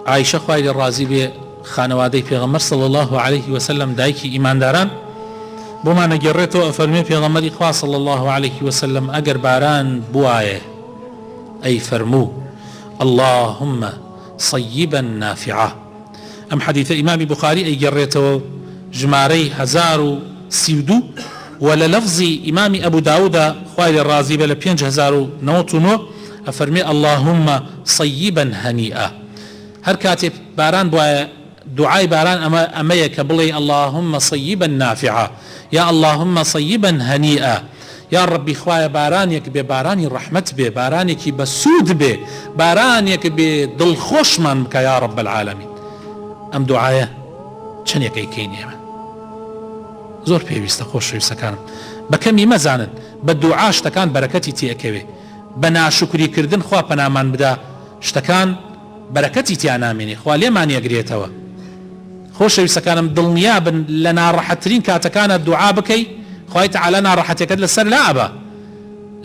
عائشة خوای الرازي بي خانوادي پیغمبر صلى الله عليه وسلم دايكي إيمان داران بما نجريتو أفرمي پیغمبر إخوة صلى الله عليه وسلم أجر باران بوايه أي فرمو اللهم صيبا نافعة. أم حديث إمام بخاري أي جريته جماري 1032 ولا لفظ إمام أبو داود خوالي الرازي بلا 5099 أفرمي اللهم صيبا هنيئا. هر كاتب باران بوايا دعاء باران أميك بلي اللهم صيبا نافعا يا اللهم صيبا هنيئا يا ربي خوايا بارانيك بباراني الرحمة به بارانيك بسود به بارانيك بدل خوش من بك يا رب العالمين. أم دعايا چنيك ايكين يا زور پێویستە خۆشەویستەکانم بەکەمی مەزانن بە دوعا شتەکان بەرەکەتی تێکەوێ بە ناشکریکردن خوا پەنامان بدا شتەکان بەرەکەتی تیا نامێنێ خوا لێمان یەگرێتەوە. خۆشەویستەکانم دڵنیا بن لە ناڕەحەتترین کاتەکانە دوعا بکەی خوای تەعالا ناڕەحەتیەکەت لەسەر لابە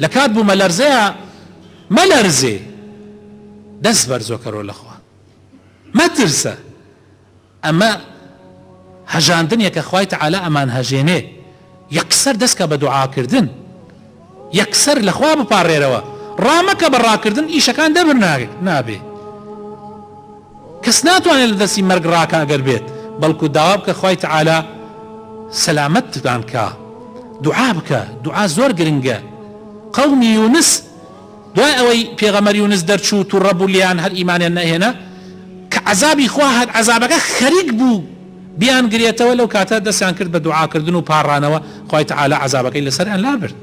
لە کات بوو مەلەرزەیە مەلەرزێ دەست بەرزۆکەرۆ لەخوا مەترسە ئەمە هەژاندنێکە خوای تەعالا ئەمان هەژێنێ یەکسەر دەستکە بە دوعاکردن یەکسەر لەخوا بپارڕێرەوە ڕامەکە بە ڕاکردن ئیشەکان دەبر نابێ کەس ناتوانێت لە دەستی مەرگ ڕاکە ئەگەر بێت بەڵکو داوا بکە خوای تەعالا سەلامەتتان کە دوعا بکە دوعا زۆر گرنگە. قەومی یونس دوای ئەوەی پێغەمبەر یونس دەرچوو تووڕە بوو لیان هەر ئیمانیان نەهێنا کە عەزابی خوا هات عەزابەکە خەریک بوو بیان گرێتەوە لەو کاتە دەستیان کرد بە دوعاکردن و پاڕانەوە خوای تەعالا عەزابەکەی لەسەریان لابرد.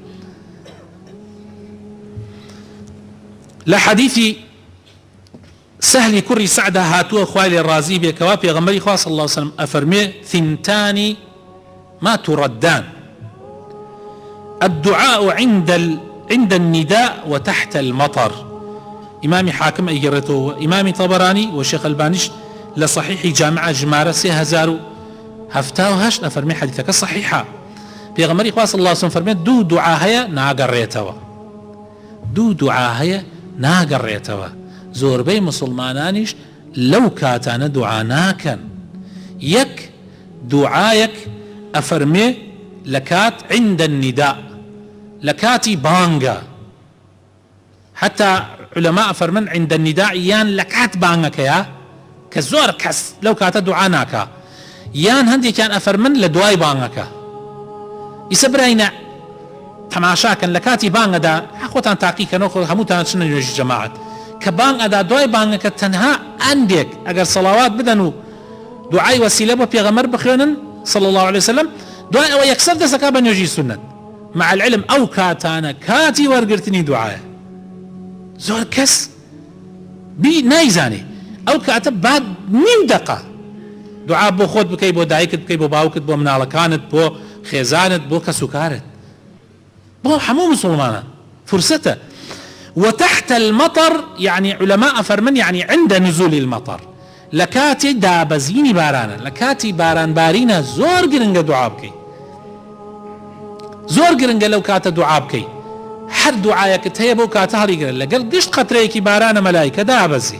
لە حەدیثی سهلی کوڕی سعدە هاتووە خوای لێ ڕازی بێ کەوا پێغەمبەری خوا صلی الله علیه وسلم ئەفەرمێ ثنتان ما تردان الدعاء عند النداء وتحت المطر. إمام حاكم أيجرته وإمام طبراني وشيخ البانيش لصحيح جامعة جمارة 3078 أفرمي حديثك صحيحة بيغمري خواص الله صلى الله عليه وسلم دو دعاهية ناقريتوا دو دعاهية ناقريتوا زور بي مسلمانانيش لو كاتانا دعاناكا يك دعايك أفرمي لكات عند النداء لكاتي بانغا حتى علماء فرمن عند النداء يان لكات بانغا يا كزور كس لو كاتا دعاناكا يان هندي كان أفرمن لدواي بانغا يسبرينا تماشاكا لكاتي بانغا دا حقوتان تاقيكا نوخو هموتان شنو يجي جماعات كبانغا دا دواي بانغا تنها عندك اگر صلوات بدنو دعاي وسيلة بيغمر بخيرن صلى الله عليه وسلم دعاء او يكسر دسكا بن يجي سنة مع العلم او كاتانا كاتي ورقرتني دعاء زور كس بي نايزاني او كاتب بعد نيم دقة دعاء بو خود بكي بو دايكت بكي بو باوكت بو منالكانت بو خيزانت بو كسوكارت بو حمو مسلمانا فرصته. وتحت المطر يعني علماء فرمن يعني عند نزول المطر لكاتي دابزيني بارانا لكاتي باران بارينا زور قرنجة دعاء بكي زور قرنجة لو كاتا دعاء بكي حد دعايك تهيبو كاتا هريقر لقل قشت قطريكي بارانا ملايكة دابزي